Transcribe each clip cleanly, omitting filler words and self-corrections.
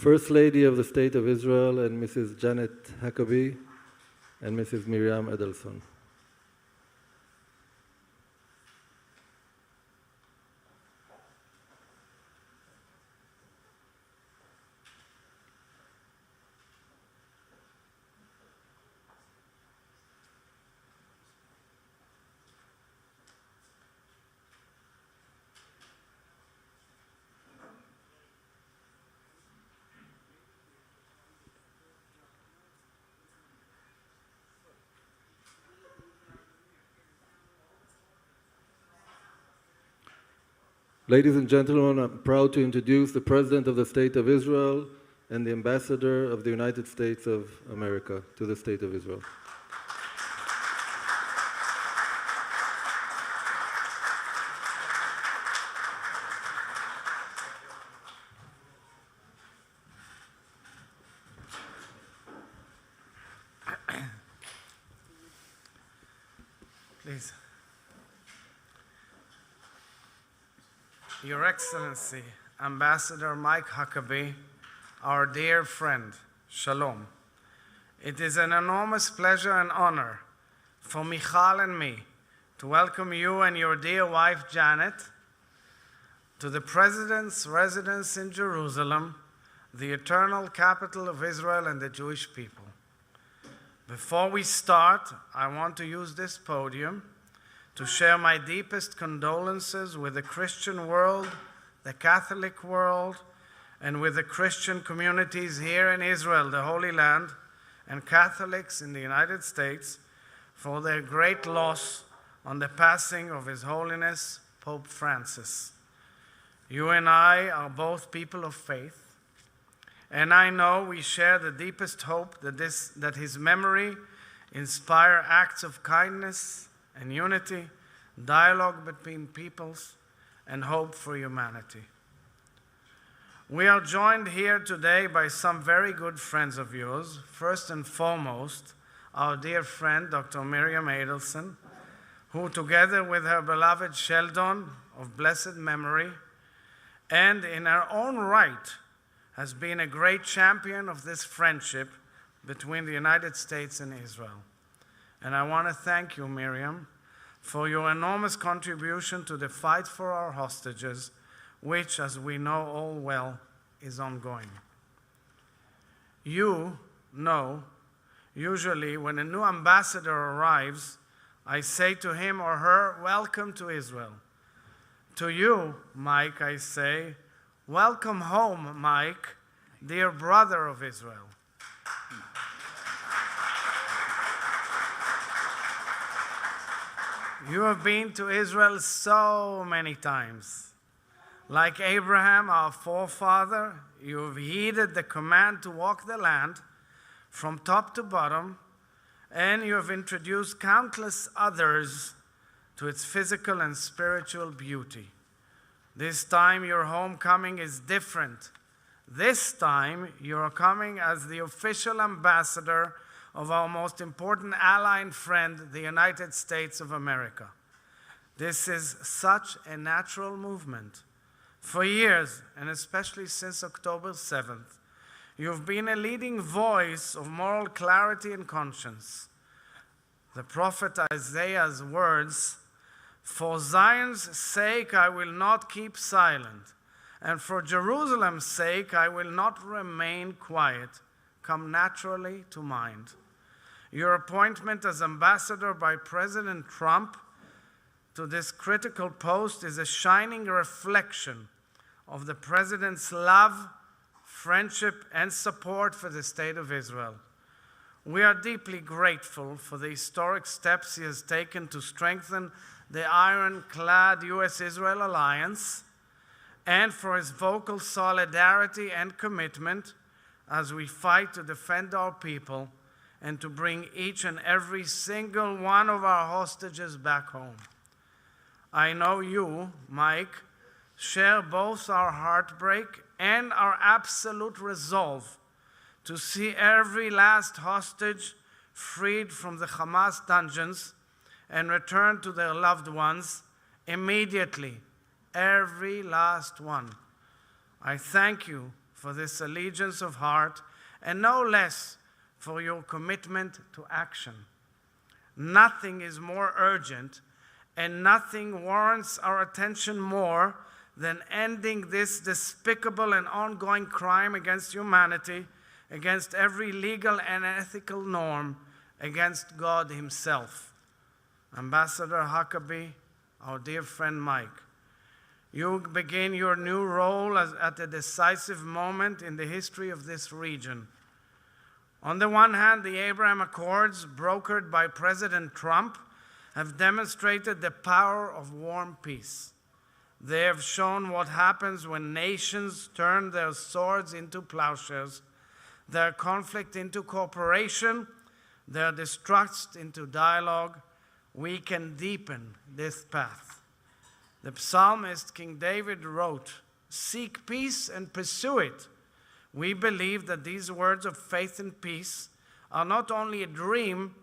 First Lady of the State of Israel and Mrs. Janet Huckabee and Mrs. Miriam Edelson. Ladies and gentlemen, I'm proud to introduce the President of the State of Israel and the Ambassador of the United States of America to the State of Israel. Please. Your Excellency, Ambassador Mike Huckabee, our dear friend, Shalom. It is an enormous pleasure and honor for Michal and me to welcome you and your dear wife, Janet, to the President's residence in Jerusalem, the eternal capital of Israel and the Jewish people. Before we start, I want to use this podium to share my deepest condolences with the Christian world, the Catholic world, and with the Christian communities here in Israel, the Holy Land, and Catholics in the United States for their great loss on the passing of His Holiness Pope Francis. You and I are both people of faith, and I know we share the deepest hope that his memory inspire acts of kindness and unity, dialogue between peoples, and hope for humanity. We are joined here today by some very good friends of yours. First and foremost, our dear friend, Dr. Miriam Edelson, who together with her beloved Sheldon of blessed memory, and in her own right, has been a great champion of this friendship between the United States and Israel. And I want to thank you, Miriam, for your enormous contribution to the fight for our hostages, which, as we know all well, is ongoing. You know, usually when a new ambassador arrives, I say to him or her, "Welcome to Israel." To you, Mike, I say, "Welcome home, Mike, dear brother of Israel." You have been to Israel so many times. Like Abraham, our forefather, you have heeded the command to walk the land from top to bottom, and you have introduced countless others to its physical and spiritual beauty. This time your homecoming is different. This time you are coming as the official ambassador of our most important ally and friend, the United States of America. This is such a natural movement. For years, and especially since October 7th, you've been a leading voice of moral clarity and conscience. The prophet Isaiah's words, "For Zion's sake I will not keep silent, and for Jerusalem's sake I will not remain quiet," come naturally to mind. Your appointment as ambassador by President Trump to this critical post is a shining reflection of the President's love, friendship, and support for the State of Israel. We are deeply grateful for the historic steps he has taken to strengthen the ironclad U.S.-Israel alliance and for his vocal solidarity and commitment as we fight to defend our people and to bring each and every single one of our hostages back home. I know you, Mike, share both our heartbreak and our absolute resolve to see every last hostage freed from the Hamas dungeons and returned to their loved ones immediately, every last one. I thank you for this allegiance of heart, and no less for your commitment to action. Nothing is more urgent, and nothing warrants our attention more than ending this despicable and ongoing crime against humanity, against every legal and ethical norm, against God Himself. Ambassador Huckabee, our dear friend Mike, you begin your new role at a decisive moment in the history of this region. On the one hand, the Abraham Accords, brokered by President Trump, have demonstrated the power of warm peace. They have shown what happens when nations turn their swords into plowshares, their conflict into cooperation, their distrust into dialogue. We can deepen this path. The psalmist King David wrote, "Seek peace and pursue it." We believe that these words of faith and peace are not only a dream,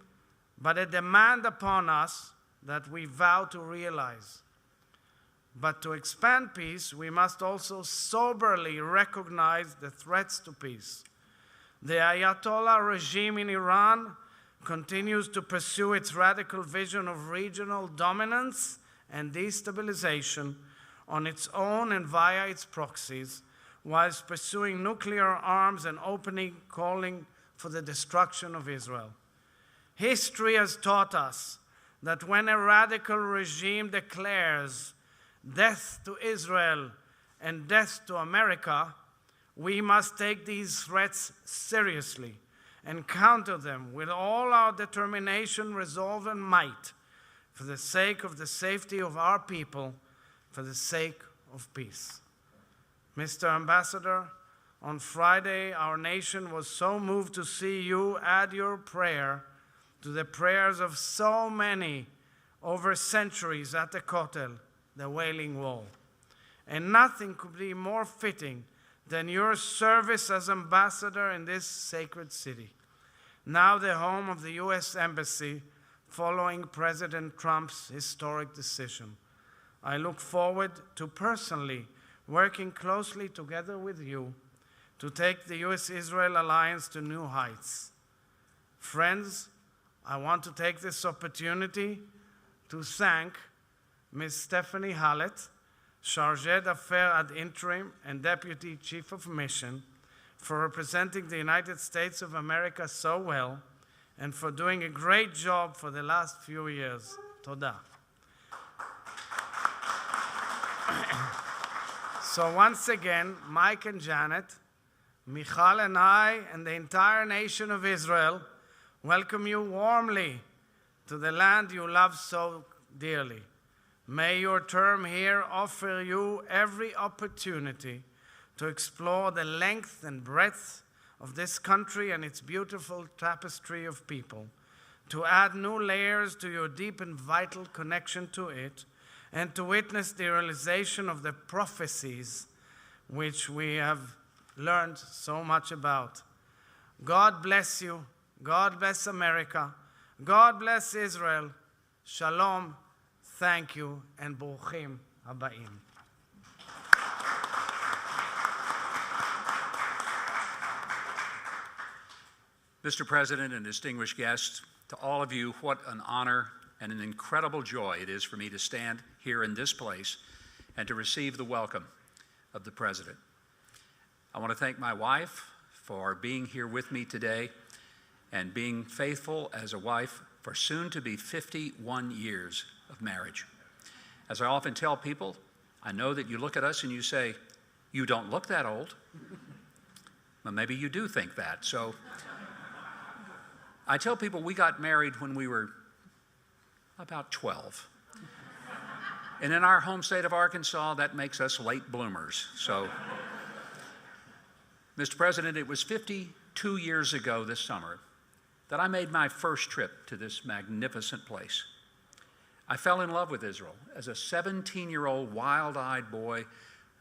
but a demand upon us that we vow to realize. But to expand peace, we must also soberly recognize the threats to peace. The Ayatollah regime in Iran continues to pursue its radical vision of regional dominance and destabilization on its own and via its proxies, whilst pursuing nuclear arms and openly calling for the destruction of Israel. History has taught us that when a radical regime declares death to Israel and death to America, we must take these threats seriously and counter them with all our determination, resolve, and might for the sake of the safety of our people, for the sake of peace. Mr. Ambassador, on Friday, our nation was so moved to see you add your prayer to the prayers of so many over centuries at the Kotel, the Wailing Wall. And nothing could be more fitting than your service as ambassador in this sacred city, now the home of the U.S. Embassy following President Trump's historic decision. I look forward to personally working closely together with you to take the U.S.-Israel alliance to new heights. Friends, I want to take this opportunity to thank Ms. Stephanie Hallett, Chargé d'Affaires ad interim and Deputy Chief of Mission, for representing the United States of America so well and for doing a great job for the last few years. Toda. So once again, Mike and Janet, Michal and I, and the entire nation of Israel welcome you warmly to the land you love so dearly. May your term here offer you every opportunity to explore the length and breadth of this country and its beautiful tapestry of people, to add new layers to your deep and vital connection to it, and to witness the realization of the prophecies which we have learned so much about. God bless you. God bless America. God bless Israel. Shalom. Thank you, and Bruchim Habaim. Mr. President and distinguished guests, to all of you, what an honor and an incredible joy it is for me to stand here in this place and to receive the welcome of the President. I want to thank my wife for being here with me today and being faithful as a wife for soon to be 51 years of marriage. As I often tell people, I know that you look at us and you say, "You don't look that old." Well, maybe you do think that. So I tell people we got married when we were about 12. And in our home state of Arkansas, that makes us late bloomers. So, Mr. President, it was 52 years ago this summer that I made my first trip to this magnificent place. I fell in love with Israel as a 17-year-old wild-eyed boy,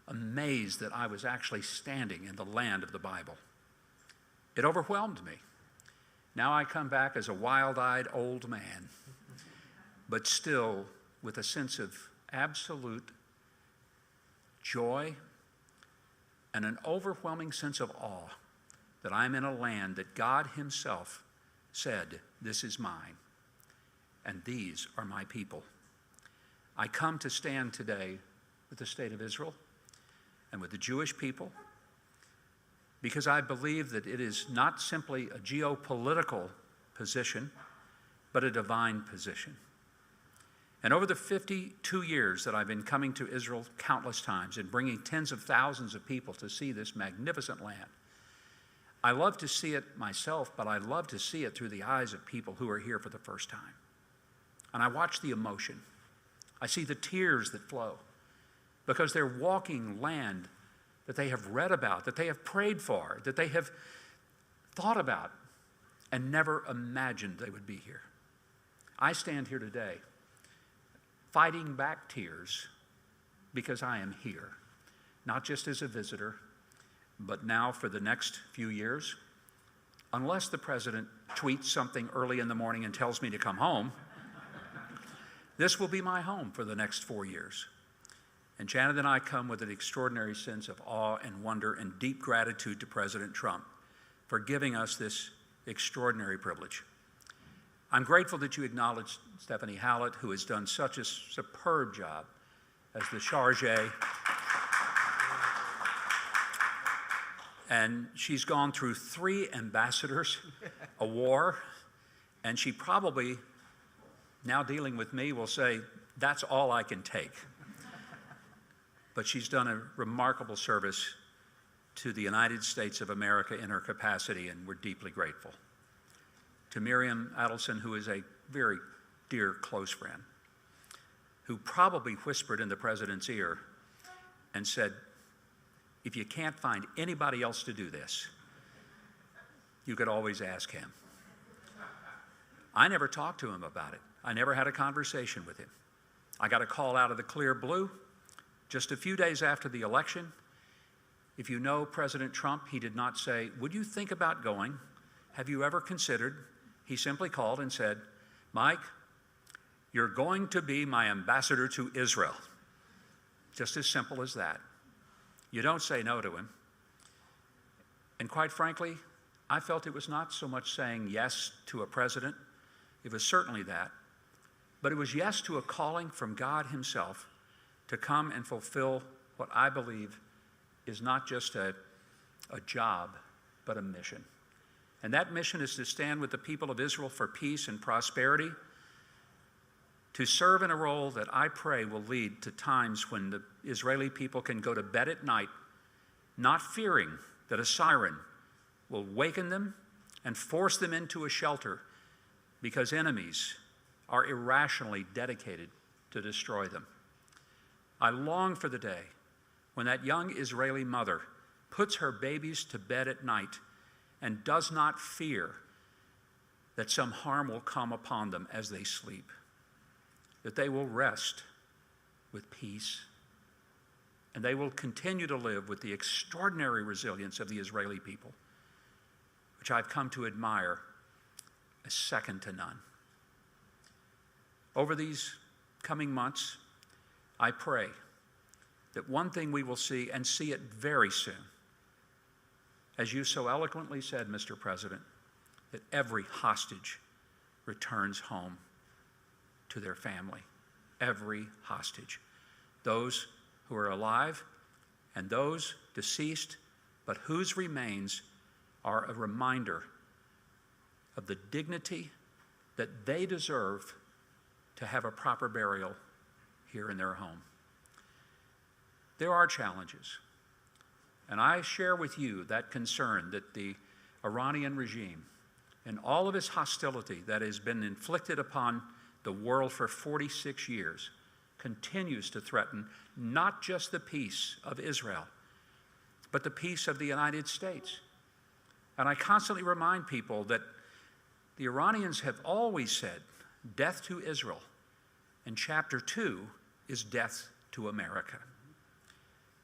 amazed that I was actually standing in the land of the Bible. It overwhelmed me. Now I come back as a wild-eyed old man, but still with a sense of absolute joy, and an overwhelming sense of awe that I'm in a land that God himself said, "This is mine, and these are my people." I come to stand today with the state of Israel and with the Jewish people because I believe that it is not simply a geopolitical position, but a divine position. And over the 52 years that I've been coming to Israel countless times and bringing tens of thousands of people to see this magnificent land, I love to see it myself, but I love to see it through the eyes of people who are here for the first time. And I watch the emotion. I see the tears that flow because they're walking land that they have read about, that they have prayed for, that they have thought about and never imagined they would be here. I stand here today fighting back tears because I am here, not just as a visitor, but now for the next few years. Unless the president tweets something early in the morning and tells me to come home, this will be my home for the next 4 years. And Janet and I come with an extraordinary sense of awe and wonder and deep gratitude to President Trump for giving us this extraordinary privilege. I'm grateful that you acknowledged Stephanie Hallett, who has done such a superb job as the chargé. And she's gone through 3 ambassadors, a war, and she probably, now dealing with me, will say, that's all I can take. But she's done a remarkable service to the United States of America in her capacity, and we're deeply grateful. To Miriam Adelson, who is a very dear, close friend, who probably whispered in the president's ear and said, if you can't find anybody else to do this, you could always ask him. I never talked to him about it. I never had a conversation with him. I got a call out of the clear blue just a few days after the election. If you know President Trump, he did not say, would you think about going? Have you ever considered? He simply called and said, Mike, you're going to be my ambassador to Israel. Just as simple as that. You don't say no to him. And quite frankly, I felt it was not so much saying yes to a president. It was certainly that. But it was yes to a calling from God himself to come and fulfill what I believe is not just a job, but a mission. And that mission is to stand with the people of Israel for peace and prosperity, to serve in a role that I pray will lead to times when the Israeli people can go to bed at night, not fearing that a siren will waken them and force them into a shelter because enemies are irrationally dedicated to destroy them. I long for the day when that young Israeli mother puts her babies to bed at night and does not fear that some harm will come upon them as they sleep, that they will rest with peace, and they will continue to live with the extraordinary resilience of the Israeli people, which I've come to admire as second to none. Over these coming months, I pray that one thing we will see, and see it very soon, as you so eloquently said, Mr. President, that every hostage returns home to their family. Every hostage. Those who are alive and those deceased, but whose remains are a reminder of the dignity that they deserve to have a proper burial here in their home. There are challenges, and I share with you that concern that the Iranian regime and all of its hostility that has been inflicted upon the world for 46 years continues to threaten not just the peace of Israel, but the peace of the United States. And I constantly remind people that the Iranians have always said, death to Israel, and chapter 2 is death to America.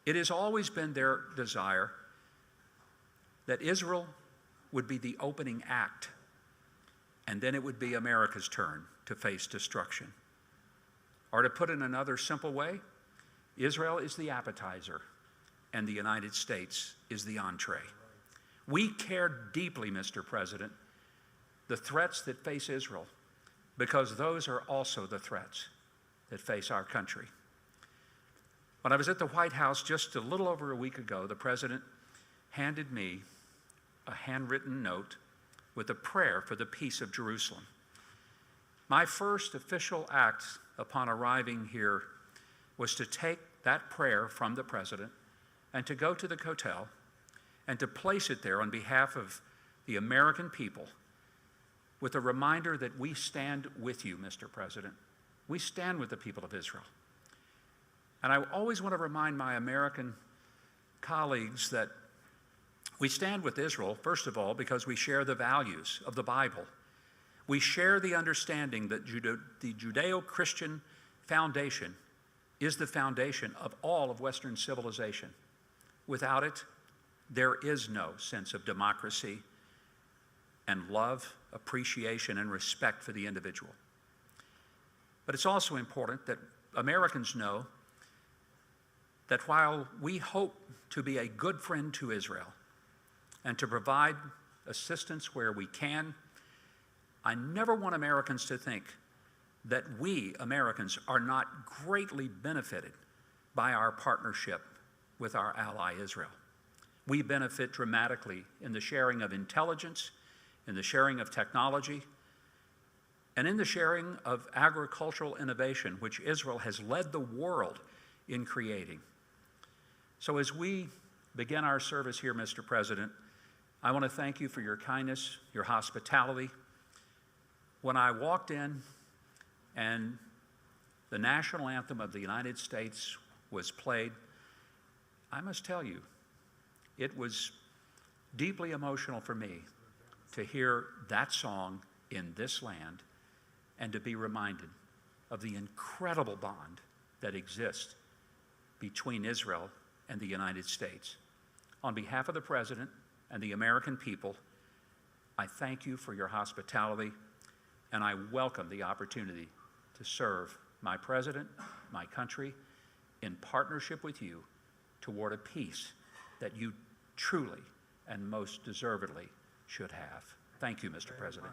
It has always been their desire that Israel would be the opening act, and then it would be America's turn to face destruction. Or to put it in another simple way, Israel is the appetizer, and the United States is the entree. We care deeply, Mr. President, the threats that face Israel, because those are also the threats that face our country. When I was at the White House just a little over a week ago, the President handed me a handwritten note with a prayer for the peace of Jerusalem. My first official act upon arriving here was to take that prayer from the President and to go to the hotel and to place it there on behalf of the American people with a reminder that we stand with you, Mr. President. We stand with the people of Israel. And I always want to remind my American colleagues that we stand with Israel, first of all, because we share the values of the Bible. We share the understanding that the Judeo-Christian foundation is the foundation of all of Western civilization. Without it, there is no sense of democracy and love, appreciation, and respect for the individual. But it's also important that Americans know that while we hope to be a good friend to Israel and to provide assistance where we can, I never want Americans to think that we, Americans, are not greatly benefited by our partnership with our ally Israel. We benefit dramatically in the sharing of intelligence, in the sharing of technology, and in the sharing of agricultural innovation, which Israel has led the world in creating. So as we begin our service here, Mr. President, I want to thank you for your kindness, your hospitality. When I walked in and the national anthem of the United States was played, I must tell you, it was deeply emotional for me to hear that song in this land and to be reminded of the incredible bond that exists between Israel and the United States. On behalf of the President and the American people, I thank you for your hospitality, and I welcome the opportunity to serve my President, my country, in partnership with you toward a peace that you truly and most deservedly should have. Thank you, Mr. President.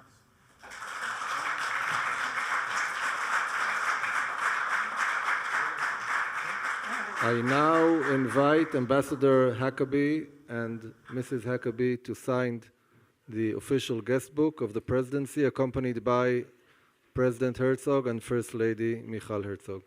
I now invite Ambassador Huckabee and Mrs. Huckabee to sign the official guest book of the presidency, accompanied by President Herzog and First Lady Michal Herzog.